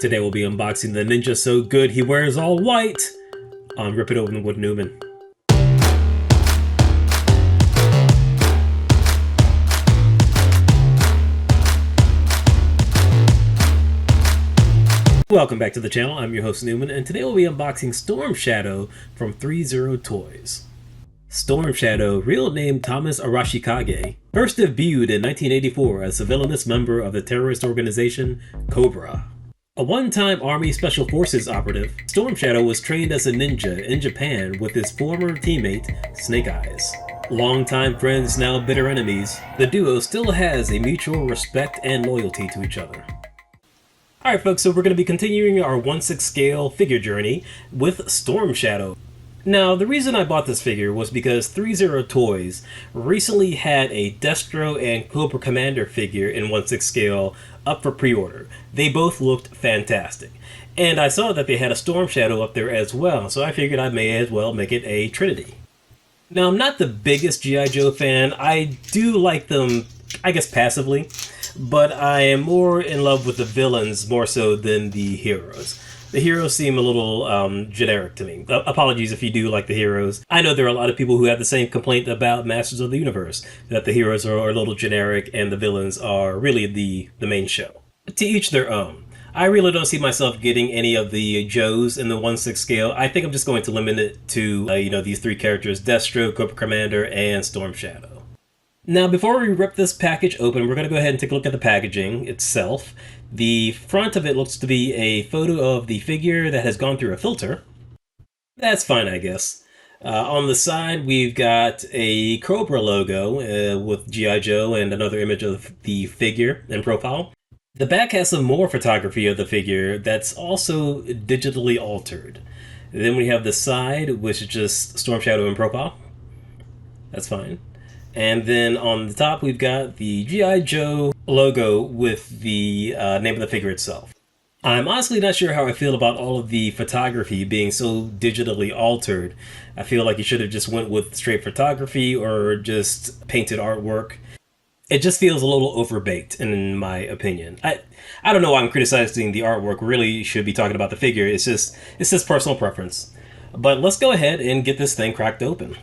Today we'll be unboxing the Ninja So Good He Wears All White on Rip It Open with Newman. Welcome back to the channel, I'm your host Newman, and today we'll be unboxing Stormshadow from ThreeZero Toys. Stormshadow, real name Thomas Arashikage, first debuted in 1984 as a villainous member of the terrorist organization Cobra. A one-time Army Special Forces operative, Stormshadow was trained as a ninja in Japan with his former teammate, Snake Eyes. Longtime friends, now bitter enemies, the duo still has a mutual respect and loyalty to each other. Alright folks, so we're going to be continuing our 1/6 scale figure journey with Stormshadow. Now, the reason I bought this figure was because ThreeZero Toys recently had a Destro and Cobra Commander figure in 1/6 scale up for pre-order. They both looked fantastic. And I saw that they had a Stormshadow up there as well, so I figured I may as well make it a Trinity. Now, I'm not the biggest G.I. Joe fan. I do like them, I guess, passively, but I am more in love with the villains more so than the heroes. The heroes seem a little generic to me. Apologies if you do like the heroes. I know there are a lot of people who have the same complaint about Masters of the Universe, that the heroes are a little generic and the villains are really the main show. To each their own. I really don't see myself getting any of the Joes in the 1/6 scale. I think I'm just going to limit it to, these three characters, Destro, Cobra Commander, and Stormshadow. Now, before we rip this package open, we're going to go ahead and take a look at the packaging itself. The front of it looks to be a photo of the figure that has gone through a filter. That's fine, I guess. On the side, we've got a Cobra logo with G.I. Joe and another image of the figure in profile. The back has some more photography of the figure that's also digitally altered. Then we have the side, which is just Stormshadow in profile. That's fine. And then on the top, we've got the G.I. Joe logo with the name of the figure itself. I'm honestly not sure how I feel about all of the photography being so digitally altered. I feel like you should have just went with straight photography or just painted artwork. It just feels a little overbaked, in my opinion. I don't know why I'm criticizing the artwork. Really should be talking about the figure. It's just personal preference. But let's go ahead and get this thing cracked open.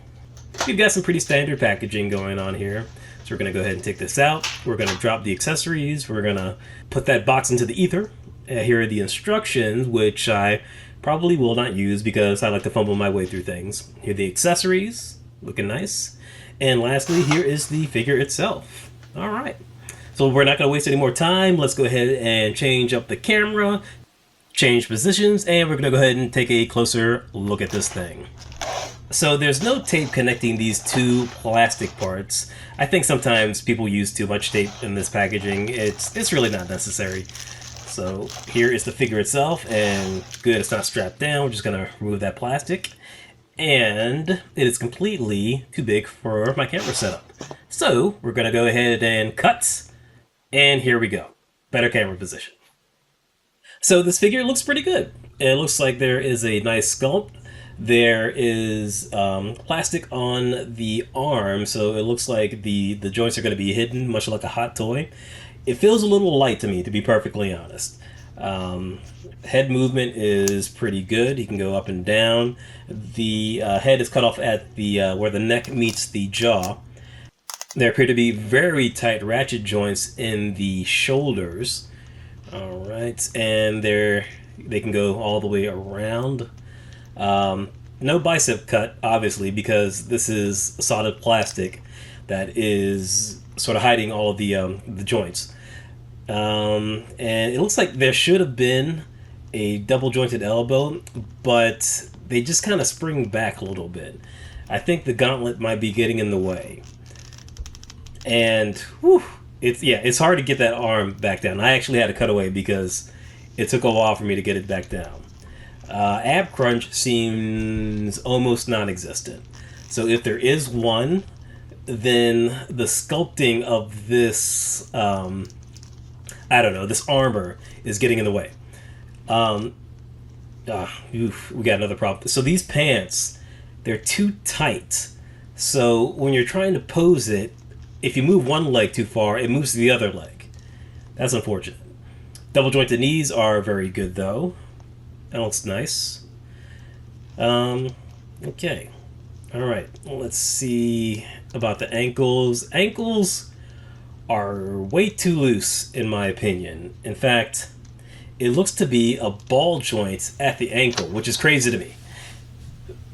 We've got some pretty standard packaging going on here. So we're going to go ahead and take this out. We're going to drop the accessories. We're going to put that box into the ether. Here are the instructions, which I probably will not use because I like to fumble my way through things. Here are the accessories, looking nice. And lastly, here is the figure itself. All right. So we're not going to waste any more time. Let's go ahead and change up the camera, change positions, and we're going to go ahead and take a closer look at this thing. So there's no tape connecting these two plastic parts. I think sometimes people use too much tape in this packaging. It's really not necessary. So here is the figure itself, and good, it's not strapped down. We're just gonna remove that plastic. And it is completely too big for my camera setup. So we're gonna go ahead and cut, and here we go. Better camera position. So this figure looks pretty good. It looks like there is a nice sculpt. There is plastic on the arm, so it looks like the joints are going to be hidden, much like a hot toy. It feels a little light to me, to be perfectly honest. Head movement is pretty good. You can go up and down. The head is cut off at the where the neck meets the jaw. There appear to be very tight ratchet joints in the shoulders. All right, and they can go all the way around. No bicep cut, obviously, because this is solid plastic that is sort of hiding all of the joints. And it looks like there should have been a double jointed elbow, but they just kind of spring back a little bit. I think the gauntlet might be getting in the way. And whew, it's hard to get that arm back down. I actually had to cut away because it took a while for me to get it back down. Ab crunch seems almost non-existent. So if there is one, then the sculpting of this, this armor is getting in the way. We got another problem. So these pants, they're too tight. So when you're trying to pose it, if you move one leg too far, it moves the other leg. That's unfortunate. Double jointed knees are very good though. That looks nice. Okay. All right. Let's see about the ankles. Ankles are way too loose, in my opinion. In fact, it looks to be a ball joint at the ankle, which is crazy to me.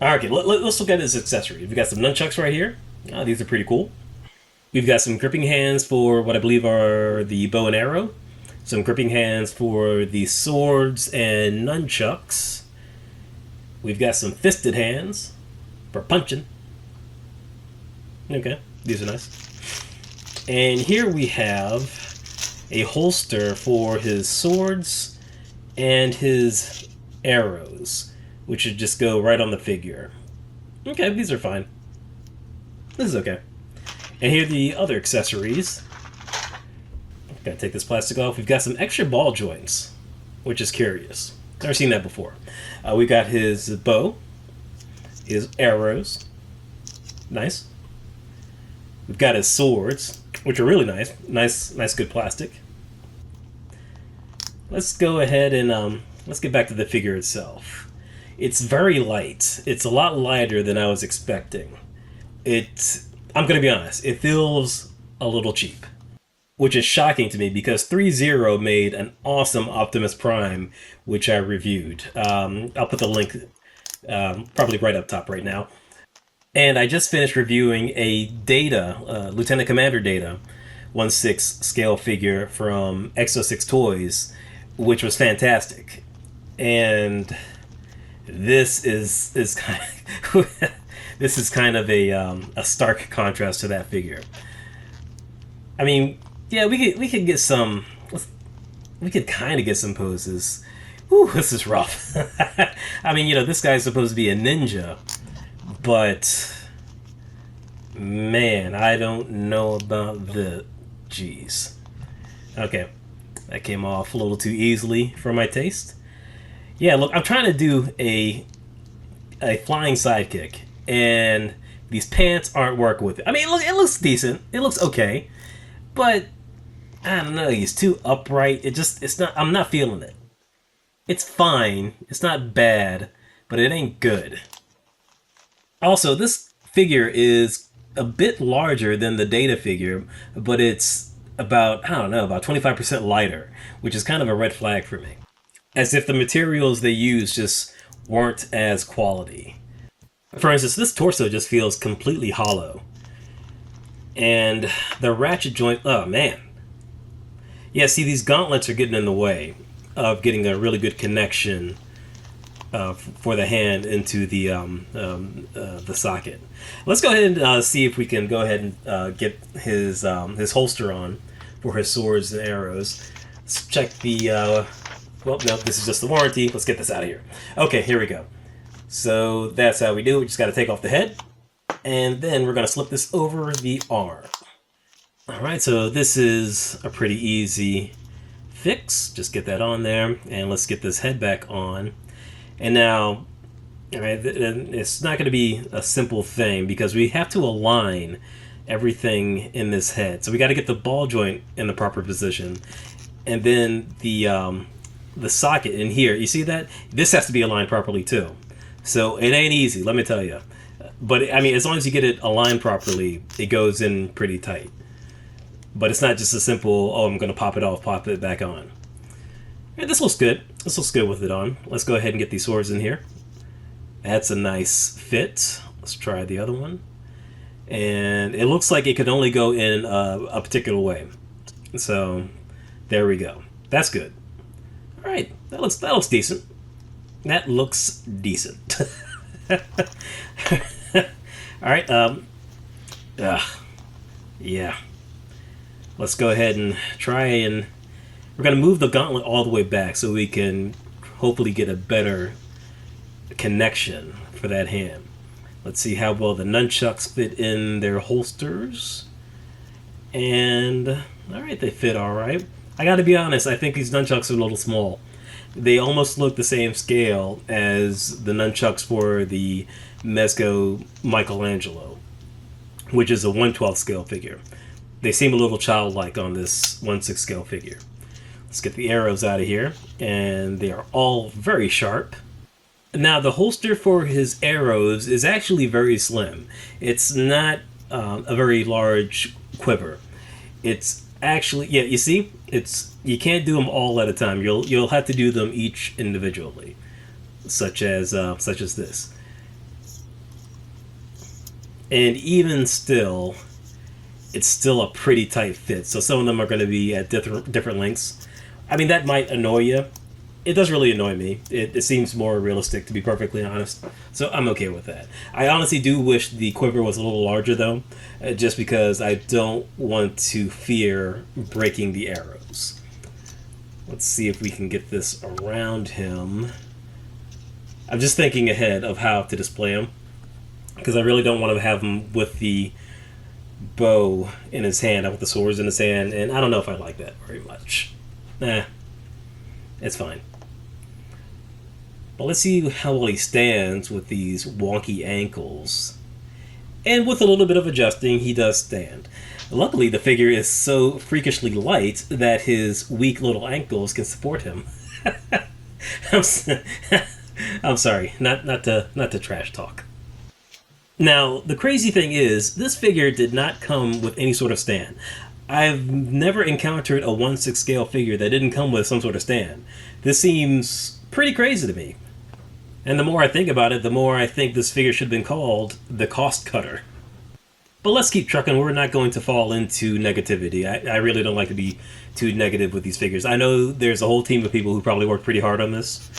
Okay, let's look at his accessories. We've got some nunchucks right here. These are pretty cool. We've got some gripping hands for what I believe are the bow and arrow. Some gripping hands for the swords and nunchucks. We've got some fisted hands for punching. Okay, these are nice. And here we have a holster for his swords and his arrows, which should just go right on the figure. Okay, these are fine. This is okay. And here are the other accessories. Gotta take this plastic off. We've got some extra ball joints, which is curious. Never seen that before. We got his bow, his arrows. Nice. We've got his swords, which are really nice. Nice, good plastic. Let's go ahead and let's get back to the figure itself. It's very light. It's a lot lighter than I was expecting. I'm gonna be honest, it feels a little cheap, which is shocking to me because ThreeZero made an awesome Optimus Prime, which I reviewed. I'll put the link probably right up top right now. And I just finished reviewing a Data, Lieutenant Commander Data, 1/6 scale figure from Exo 6 Toys, which was fantastic. And this is kind of this is kind of a stark contrast to that figure. I mean, yeah, we could get some. We could kind of get some poses. Whew, this is rough. I mean, this guy's supposed to be a ninja, but man, I don't know about the. Jeez. Okay, that came off a little too easily for my taste. Yeah, look, I'm trying to do a flying sidekick, and these pants aren't working with it. I mean, look, it looks decent. It looks okay, but I don't know. He's too upright. It's not. I'm not feeling it. It's fine. It's not bad, but it ain't good. Also, this figure is a bit larger than the Data figure, but it's about, I don't know, about 25% lighter, which is kind of a red flag for me. As if the materials they use just weren't as quality. For instance, this torso just feels completely hollow. And the ratchet joint, oh man. Yeah, see, these gauntlets are getting in the way of getting a really good connection for the hand into the socket. Let's go ahead and see if we can go ahead and get his holster on for his swords and arrows. Let's check the. Well, no, this is just the warranty. Let's get this out of here. Okay, here we go. So that's how we do it. We just got to take off the head, and then we're going to slip this over the arm. All right, so this is a pretty easy fix. Just get that on there, and let's get this head back on. And now, all right, it's not going to be a simple thing because we have to align everything in this head. So we got to get the ball joint in the proper position, and then the socket in here. You see that? This has to be aligned properly too. So it ain't easy, let me tell you. But I mean, as long as you get it aligned properly, it goes in pretty tight. But it's not just a simple, oh, I'm going to pop it off, pop it back on. Yeah, this looks good. This looks good with it on. Let's go ahead and get these swords in here. That's a nice fit. Let's try the other one. And it looks like it could only go in a particular way. So there we go. That's good. All right, that looks decent. That looks decent. All right. Yeah. Let's go ahead and try and we're going to move the gauntlet all the way back so we can hopefully get a better connection for that hand. Let's see how well the nunchucks fit in their holsters. And all right, they fit all right. I got to be honest, I think these nunchucks are a little small. They almost look the same scale as the nunchucks for the Mezco Michelangelo, which is a 1/12 scale figure. They seem a little childlike on this 1/6 scale figure. Let's get the arrows out of here, and they are all very sharp. Now, the holster for his arrows is actually very slim. It's not a very large quiver. It's actually, yeah, you see, you can't do them all at a time. You'll have to do them each individually, such as this. And even still, it's still a pretty tight fit. So some of them are going to be at different lengths. I mean, that might annoy you. It does really annoy me. It seems more realistic, to be perfectly honest. So I'm okay with that. I honestly do wish the quiver was a little larger, though, just because I don't want to fear breaking the arrows. Let's see if we can get this around him. I'm just thinking ahead of how to display him, because I really don't want to have him with the bow in his hand, with the swords in his hand, and I don't know if I like that very much. It's fine. But let's see how well he stands with these wonky ankles. And with a little bit of adjusting, he does stand. Luckily, the figure is so freakishly light that his weak little ankles can support him. I'm sorry, not to trash talk. Now, the crazy thing is, this figure did not come with any sort of stand. I've never encountered a 1/6 scale figure that didn't come with some sort of stand. This seems pretty crazy to me. And the more I think about it, the more I think this figure should have been called the Cost Cutter. But let's keep trucking. We're not going to fall into negativity. I really don't like to be too negative with these figures. I know there's a whole team of people who probably worked pretty hard on this.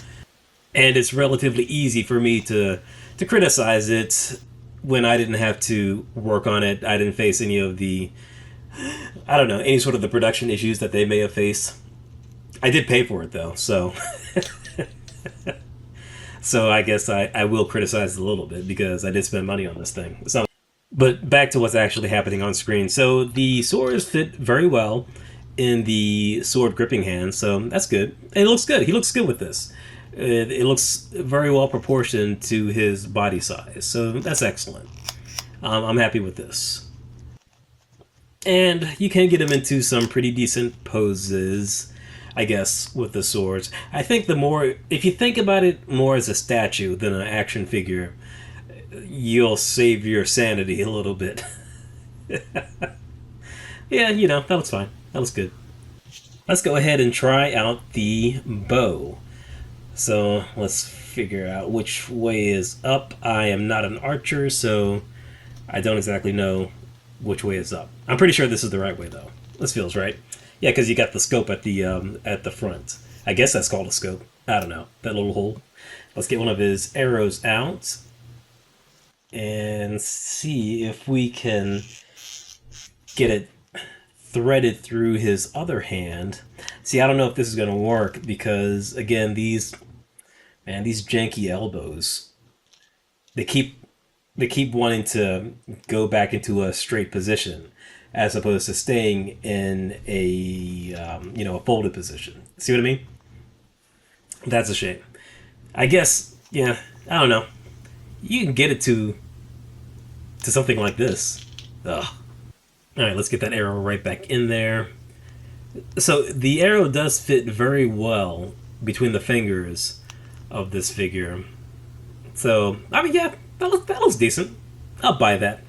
And it's relatively easy for me to criticize it when I didn't have to work on it. I didn't face any of the, I don't know, any sort of the production issues that they may have faced. I did pay for it, though, so... So I guess I will criticize it a little bit because I did spend money on this thing. So, but back to what's actually happening on screen. So the swords fit very well in the sword gripping hand, so that's good. And it looks good. He looks good with this. It looks very well proportioned to his body size, so that's excellent. I'm happy with this. And you can get him into some pretty decent poses, I guess, with the swords. I think if you think about it more as a statue than an action figure, you'll save your sanity a little bit. Yeah, that looks fine. That looks good. Let's go ahead and try out the bow. So let's figure out which way is up. I am not an archer, so I don't exactly know which way is up. I'm pretty sure this is the right way, though. This feels right. Yeah, because you got the scope at the front. I guess that's called a scope. I don't know. That little hole. Let's get one of his arrows out and see if we can get it threaded through his other hand. See, I don't know if this is going to work because, again, these janky elbows, they keep wanting to go back into a straight position, as opposed to staying in a folded position. See what I mean? That's a shame. I guess, yeah, I don't know. You can get it to something like this. Ugh. Alright, let's get that arrow right back in there. So the arrow does fit very well between the fingers of this figure. So, I mean, yeah, that looks decent. I'll buy that.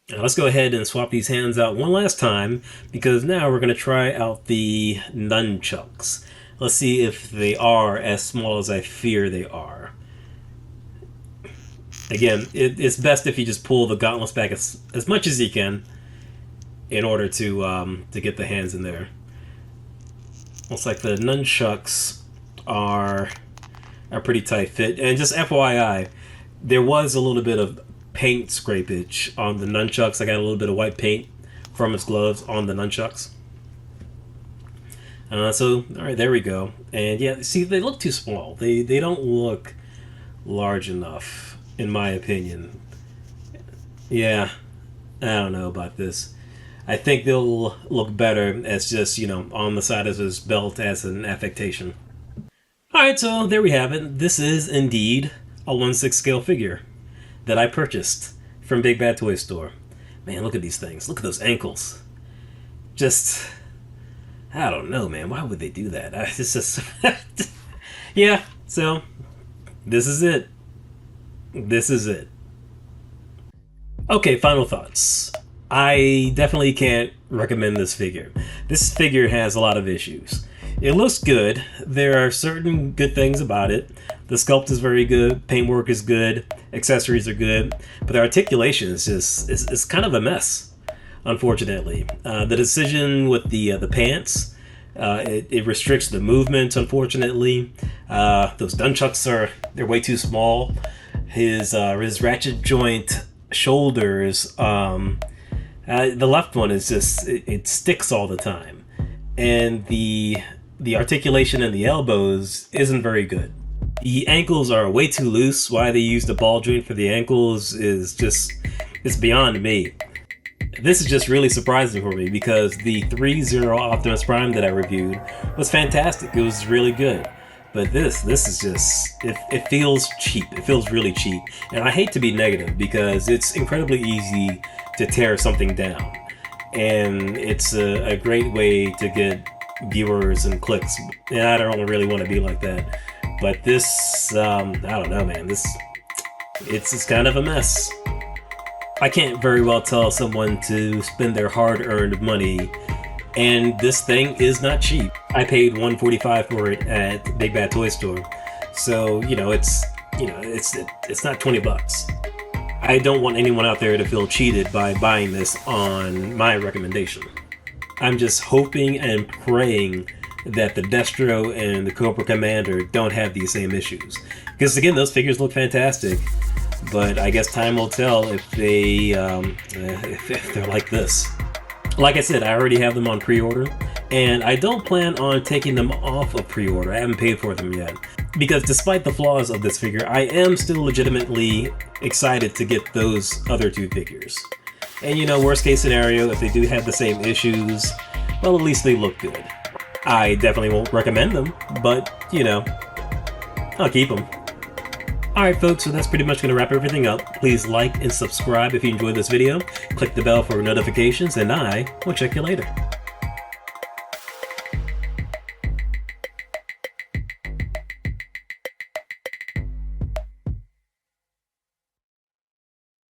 Now let's go ahead and swap these hands out one last time, because now we're going to try out the nunchucks. Let's see if they are as small as I fear they are. Again, it's best if you just pull the gauntlets back as much as you can in order to get the hands in there. Looks like the nunchucks are a pretty tight fit. And just FYI, there was a little bit of paint scrapage on the nunchucks. I got a little bit of white paint from his gloves on the nunchucks. So, alright, there we go. And yeah, see, they look too small. They don't look large enough, in my opinion. Yeah, I don't know about this. I think they'll look better as just, on the side of his belt as an affectation. Alright, so there we have it. This is indeed a 1/6 scale figure that I purchased from Big Bad Toy Store. Man, look at these things. Look at those ankles. Just I don't know, man. Why would they do that? It's just yeah. So this is it. This is it. Okay, final thoughts. I definitely can't recommend this figure. This figure has a lot of issues. It looks good. There are certain good things about it. The sculpt is very good. Paintwork is good. Accessories are good. But the articulation is just it's kind of a mess, unfortunately. The decision with the pants, it restricts the movement, unfortunately. Those nunchucks they're way too small. His ratchet joint shoulders, the left one is just it sticks all the time, and the articulation in the elbows isn't very good. The ankles are way too loose. Why they use the ball joint for the ankles is just, it's beyond me. This is just really surprising for me because the ThreeZero Optimus Prime that I reviewed was fantastic. It was really good. But this is just, it feels cheap. It feels really cheap. And I hate to be negative because it's incredibly easy to tear something down. And it's a great way to get viewers and clicks. And I don't really want to be like that. But this, I don't know, man. It's kind of a mess. I can't very well tell someone to spend their hard-earned money, and this thing is not cheap. I paid $145 for it at Big Bad Toy Store, so it's not $20. I don't want anyone out there to feel cheated by buying this on my recommendation. I'm just hoping and praying that the Destro and the Cobra Commander don't have these same issues, because again, those figures look fantastic. But I guess time will tell if they if they're like this. Like I said, I already have them on pre-order, and I don't plan on taking them off of pre-order. I haven't paid for them yet, because despite the flaws of this figure, I am still legitimately excited to get those other two figures. And worst case scenario, if they do have the same issues, well, at least they look good. I definitely won't recommend them, but I'll keep them. Alright folks, so that's pretty much going to wrap everything up. Please like and subscribe if you enjoyed this video. Click the bell for notifications, and I will check you later.